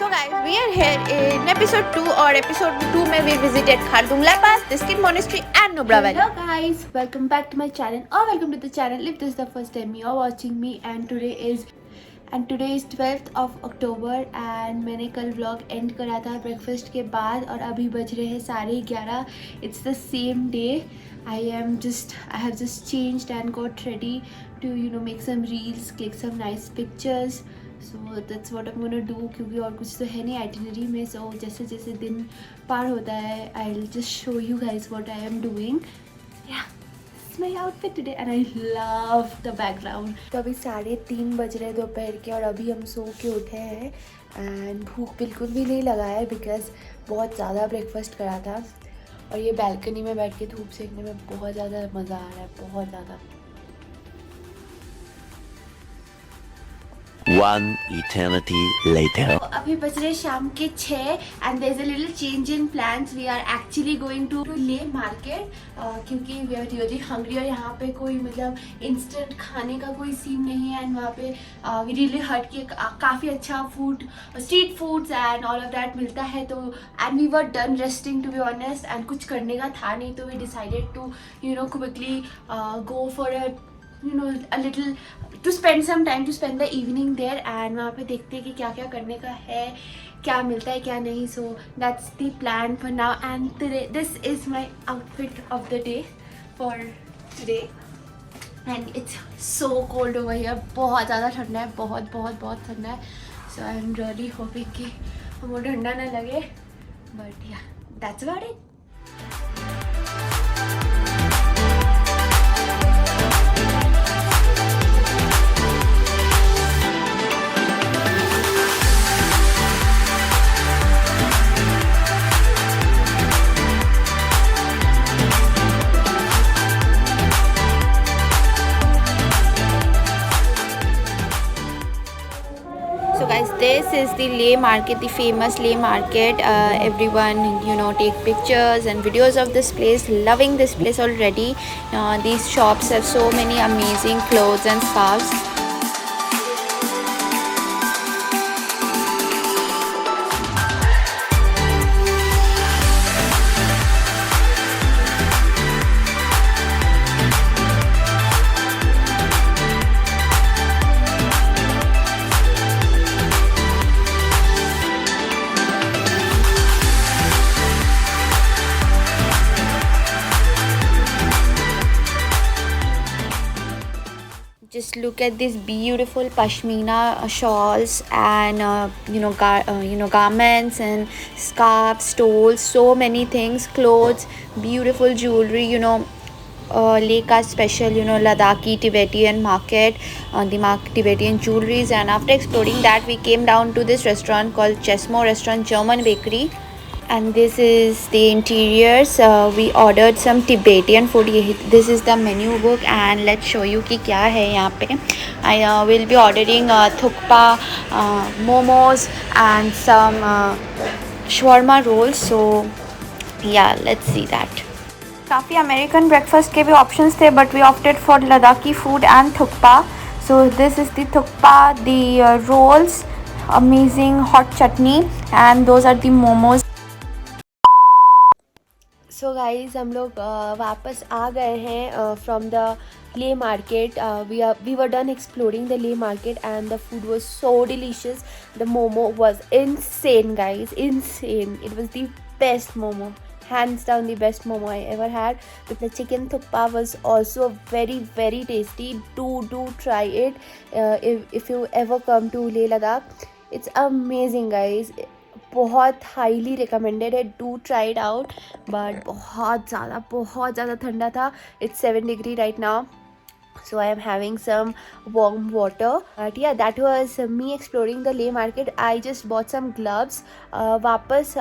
So guys, we are here in episode 2 or episode 2 में we visited Khardungla Pass, Diskin Monastery and Nubra Valley. Hello guys, welcome back to my channel or welcome to the channel if this is the first time you are watching me and today is 12th of October and मैंने कल vlog end करा था breakfast के बाद और अभी बज रहे हैं 11:30. It's the same day. I have just changed and got ready to make some reels, click some nice pictures. So that's what I'm gonna do क्योंकि और कुछ तो है नहीं itinerary में. So जैसे जैसे दिन पार होता है I'll just show you guys what I am doing. Yeah, this is my outfit today and I love the background. तो अभी 3:30 बज रहे दोपहर के और अभी हम सो के उठे हैं एंड भूख बिल्कुल भी नहीं लगा है बिकॉज बहुत ज़्यादा ब्रेकफास्ट करा था और ये बैल्कनी में बैठ के धूप सेकने में बहुत ज़्यादा मज़ा आ रहा है, बहुत ज़्यादा. One eternity later. अभी बज रहे शाम के 6 and there is a little change in plans. We are actually going to ले market क्योंकि we are really hungry और यहाँ पे कोई मतलब instant खाने का कोई सीन नहीं है and वहाँ पे we really heard कि काफ़ी अच्छा food, street foods and all of that मिलता है. तो and we were done resting to be honest and कुछ करने का था नहीं तो we decided to quickly go for a little to spend some time to spend the evening there and वहाँ पे देखते हैं कि क्या क्या करने का है, क्या मिलता है क्या नहीं. So that's the plan for now and today this is my outfit of the day for today and it's so cold over here. बहुत ज़्यादा ठंडा है, बहुत बहुत बहुत ठंडा है. So I'm really hoping कि हमको ठंडा ना लगे but yeah that's about it. So guys, this is the Leh market, the famous Leh market. Everyone take pictures and videos of this place, loving this place already. These shops have so many amazing clothes and scarves. Just look at these beautiful pashmina shawls and garments and scarves, stoles, so many things, clothes, beautiful jewelry. Leh ka special Ladakhi Tibetan market, the Tibetan jewelries. And after exploring that, we came down to this restaurant called Chesmo Restaurant, German bakery. And this is the interiors. We ordered some Tibetan food. This is the menu book and let's show you कि क्या है यहाँ पे. I will be ordering thukpa, momos and some shawarma rolls. So yeah, let's see that. काफ़ी American breakfast के भी options थे but we opted for Ladakhi food and thukpa. So this is the thukpa, the rolls, amazing hot chutney and those are the momos. So guys, हम लोग वापस आ गए हैं from the Leh market. We were done exploring the Leh market and the food was so delicious. The momo was insane guys, insane. It was the best momo, hands down the best momo I ever had. The chicken thukpa was also very very tasty. Do try it if you ever come to Leh Ladakh. It's amazing guys. बहुत highly recommended है, do try it out. But बहुत ज़्यादा ठंडा था. It's 7 degree right now. So I am having some warm water. But yeah, that was me exploring the Leh market. I just bought some gloves. वापस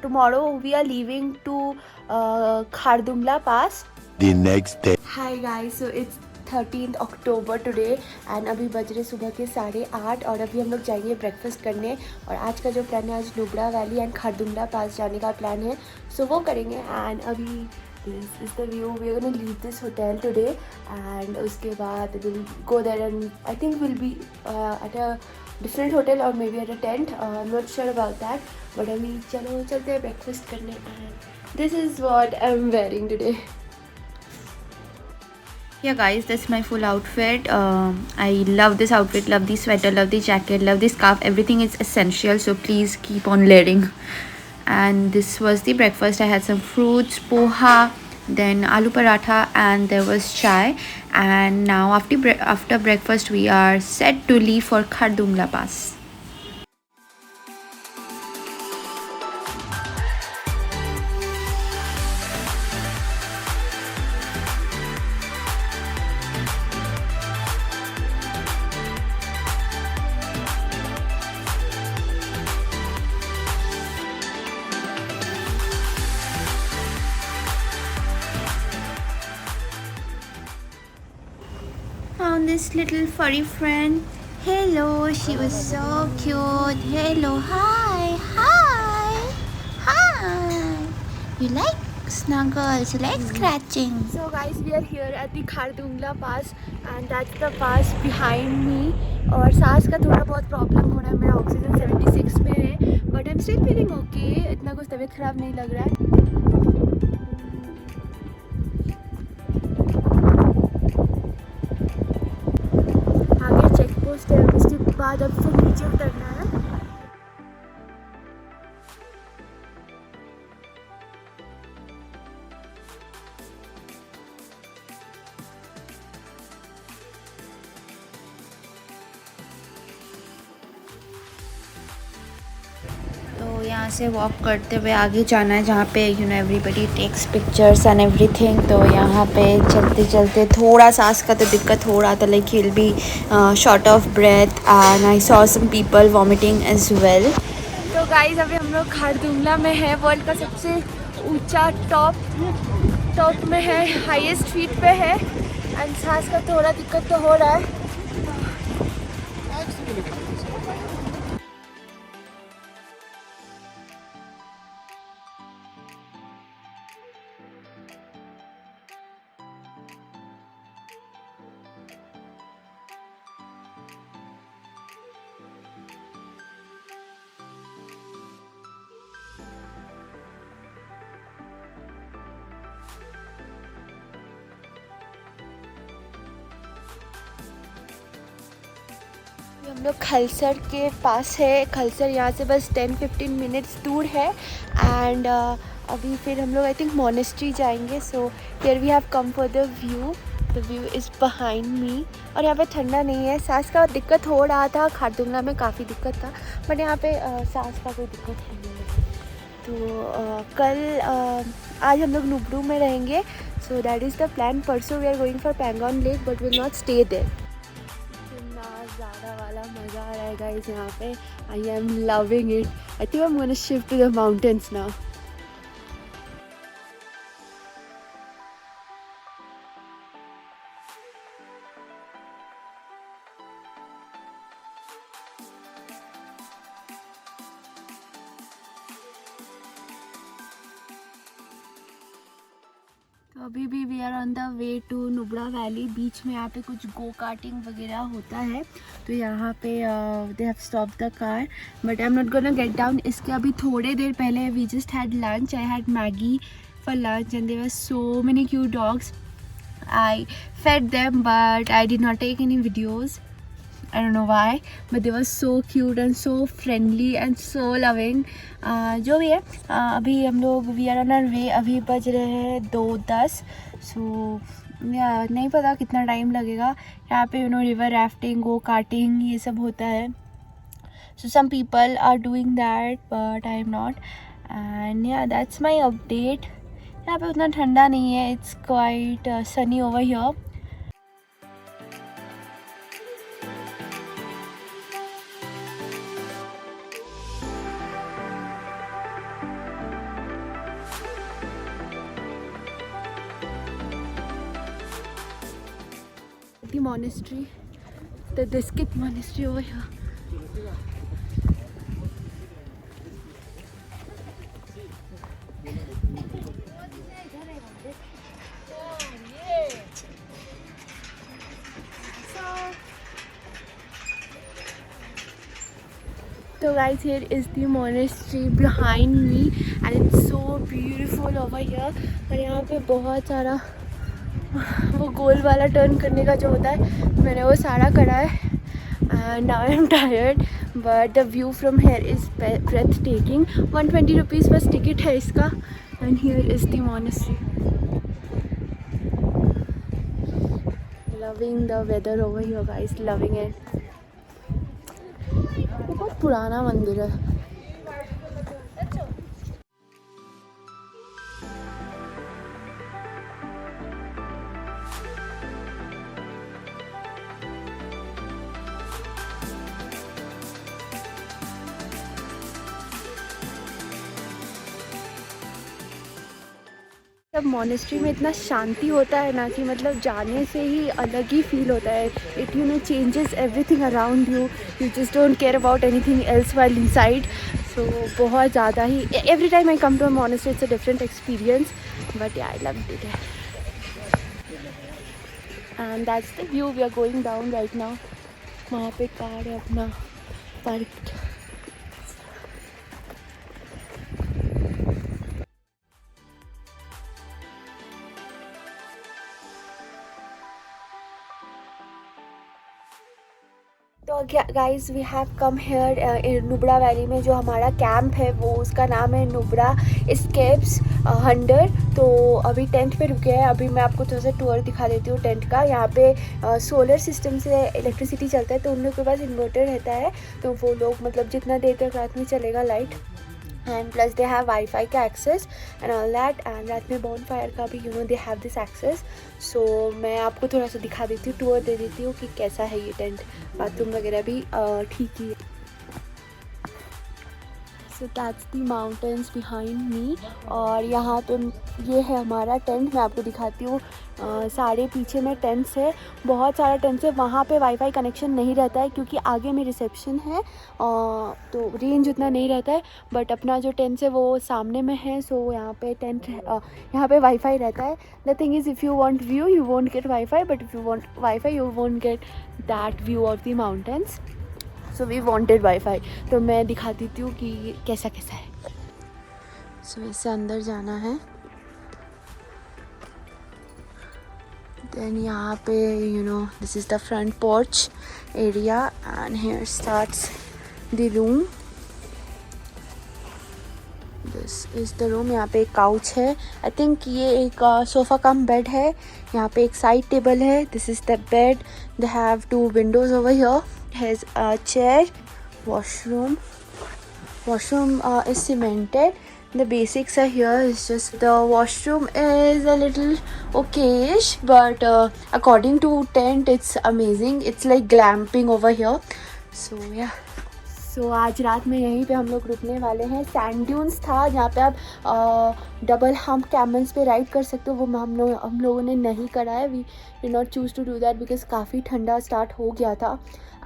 tomorrow we are leaving to Khardungla Pass. The next day. Hi guys, so it's 13th October today and अभी बज रहे सुबह के 8:30 और अभी हम लोग जाएंगे ब्रेकफास्ट करने. और आज का जो प्लान है, आज नुब्रा वैली एंड खारदुंगला पास जाने का प्लान है. सो वो करेंगे. एंड अभी This is the view. We are gonna leave this hotel today, and उसके बाद we'll go there, and I think we'll be at a different hotel or maybe at a tent. I'm not sure about that. But अभी चलो चलते हैं breakfast करने. And this is what I'm wearing today. Yeah guys, that's my full outfit. I love this outfit, love the sweater, love the jacket, love the scarf. Everything is essential, so please keep on layering. And this was the breakfast. I had some fruits, poha, then aloo paratha, and there was chai. And now after breakfast we are set to leave for Khardungla Pass. Found this little furry friend. Hello, she was so cute. Hello, hi, hi, hi. You like snuggles, you like scratching. So guys, we are here at the Khardungla Pass, and that's the pass behind me. और सांस का थोड़ा बहुत problem हो रहा है, मेरा oxygen 76 पे है, but I am still feeling okay. इतना कुछ तबीयत ख़राब नहीं लग रहा है. आगे चेक पोस्ट है, उसके बाद अब फिर नीचे उतरना है. तो यहाँ से वॉक करते हुए आगे जाना है, जहाँ पे everybody takes pictures and everything. तो यहाँ पे चलते चलते थोड़ा सांस का तो दिक्कत हो रहा था, like he will be short of breath, and I saw some people vomiting as well. तो गाइस, अभी हम लोग खारदुंगला में है, वर्ल्ड का सबसे ऊंचा टॉप में है, हाईएस्ट फीट पे है. एंड सांस का थोड़ा दिक्कत तो हो रहा है. हम लोग खलसर के पास है. खलसर यहाँ से बस 10-15 मिनट्स दूर है. एंड अभी फिर हम लोग आई थिंक मोनेस्ट्री जाएंगे. So here we have come for the view is behind me. और यहाँ पे ठंडा नहीं है. सांस का दिक्कत हो रहा था, खारदुंगला में काफ़ी दिक्कत था, बट यहाँ पे सांस का कोई दिक्कत नहीं है. तो कल आज हम लोग नुब्रू में रहेंगे. So that is the plan. परसों we are going for Pangong lake, but will not stay there. ज़्यादा वाला मज़ा आ रहा है गाइस यहाँ पे. I am loving it. I think I am gonna shift to the mountains now. तो अभी भी we are on the way to Nubra valley. बीच में यहाँ पे कुछ गो कार्टिंग वगैरह होता है, तो यहाँ पे they have stop the car, but I am not gonna get down. इसके अभी थोड़े देर पहले we just had lunch. I had Maggi for lunch and there were so many cute dogs. I fed them, but I did not take any videos. I don't know why, but they were so cute and so friendly and so loving. जो भी है, अभी हम लोग we are on our way. अभी बज रहे हैं 2:10. सो नहीं पता कितना टाइम लगेगा. यहाँ पे रिवर राफ्टिंग, गो कार्टिंग, ये सब होता है. So some people are doing that, but I am not. And that's my update. यहाँ पे उतना ठंडा नहीं है. It's quite sunny over here. The monastery, the Diskit monastery over here. guys, here is the monastery behind me and it's so beautiful over here. और यहाँ पे बहुत सारा वो गोल वाला टर्न करने का जो होता है मैंने वो सारा करा है. Now I'm tired but the view from here is breathtaking. 120 rupees बस टिकट है इसका. And here is the monastery. Loving the weather over here guys, loving it. बहुत पुराना मंदिर है. सब मोनेस्ट्री में इतना शांति होता है ना कि मतलब जाने से ही अलग ही फील होता है. It changes everything around you. You just don't care about anything else while inside. So बहुत ज़्यादा ही every time I come to a monastery it's a different experience. But I love it. And that's the view. We are going down right now. वहाँ पे car है अपना park. तो guys we have come here Nubra valley में जो हमारा camp है वो उसका नाम है नुब्रा एस्केप्स हंडर. तो अभी टेंट पे रुके हैं. अभी मैं आपको थोड़ा सा टूर दिखा देती हूँ टेंट का. यहाँ पे सोलर सिस्टम से इलेक्ट्रिसिटी चलता है तो उन लोग के पास इन्वर्टर रहता है. तो वो लोग मतलब जितना देर तक रात में चलेगा light. And plus they have wifi का access and all that. And रात में बॉन फायर का भी they have this access. So मैं आपको थोड़ा सा दिखा देती हूँ, टूर दे देती हूँ कि कैसा है ये टेंट. बाथरूम वगैरह भी ठीक ही है. So that's the mountains behind me. और यहाँ पे ये है हमारा टेंट. मैं आपको दिखाती हूँ. सारे पीछे में टेंट्स है. बहुत सारा टेंट्स है. वहाँ पे वाईफाई कनेक्शन नहीं रहता है क्योंकि आगे में रिसेप्शन है तो रेंज उतना नहीं रहता है. बट अपना जो टेंट है वो सामने में है. सो यहाँ पे टेंट यहाँ पे वाईफाई रहता है. The thing is if you want view you won't get wifi. But if you want wifi you won't get that view of the mountains. So we wanted wifi. तो मैं दिखा देती हूँ कि कैसा कैसा है. सो इससे अंदर जाना है. देन यहाँ पे this is the front porch area and here starts the room. This is the room. यहाँ पे एक काउच है. आई थिंक ये एक सोफ़ा कम बेड है. यहाँ पे एक साइड टेबल है. This is the bed. They have 2 Windows over here. Has a chair. Washroom is cemented. The basics are here. It's just the washroom is a little okayish, but according to tent it's amazing. It's like glamping over here. So yeah. सो आज रात में यहीं पे हम लोग रुकने वाले हैं. सैंड ड्यून्स था जहाँ पे आप डबल हम्प कैमल्स पे राइड कर सकते हो. वो हम लोगों ने नहीं करा है. We did not choose to do that because काफ़ी ठंडा स्टार्ट हो गया था.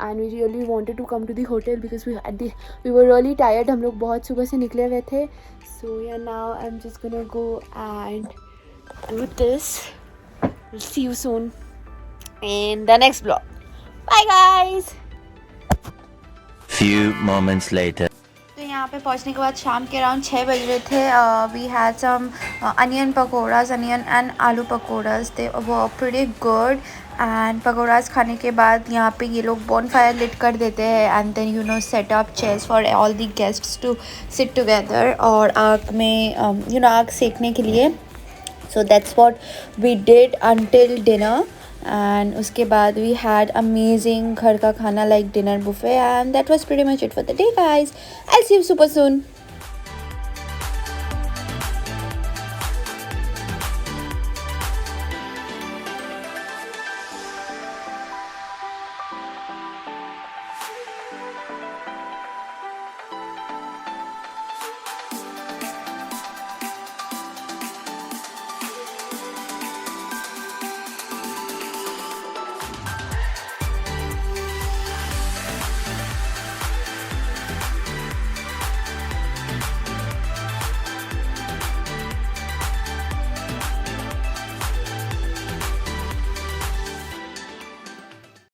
And we really wanted to come to the hotel because we were really tired. हम लोग बहुत सुबह से निकले हुए थे. So yeah now I am just gonna go and do this. See you soon in the next blog. Bye guys. Few moments later. तो यहाँ पे पहुँचने के बाद शाम के अराउंड 6 बज रहे थे. We had some onion pakoras onion and aloo pakoras. They were pretty good. And pakoras खाने के बाद यहाँ पे ये लोग बॉन फायर लिट कर देते हैं. And then set up chairs for all the guests to sit together. और आग में आग सेकने के लिए. So that's what we did until dinner. And उसके बाद वी हैड अमेजिंग घर का खाना like dinner buffet. And that was pretty much it for the day guys. I will see you super soon.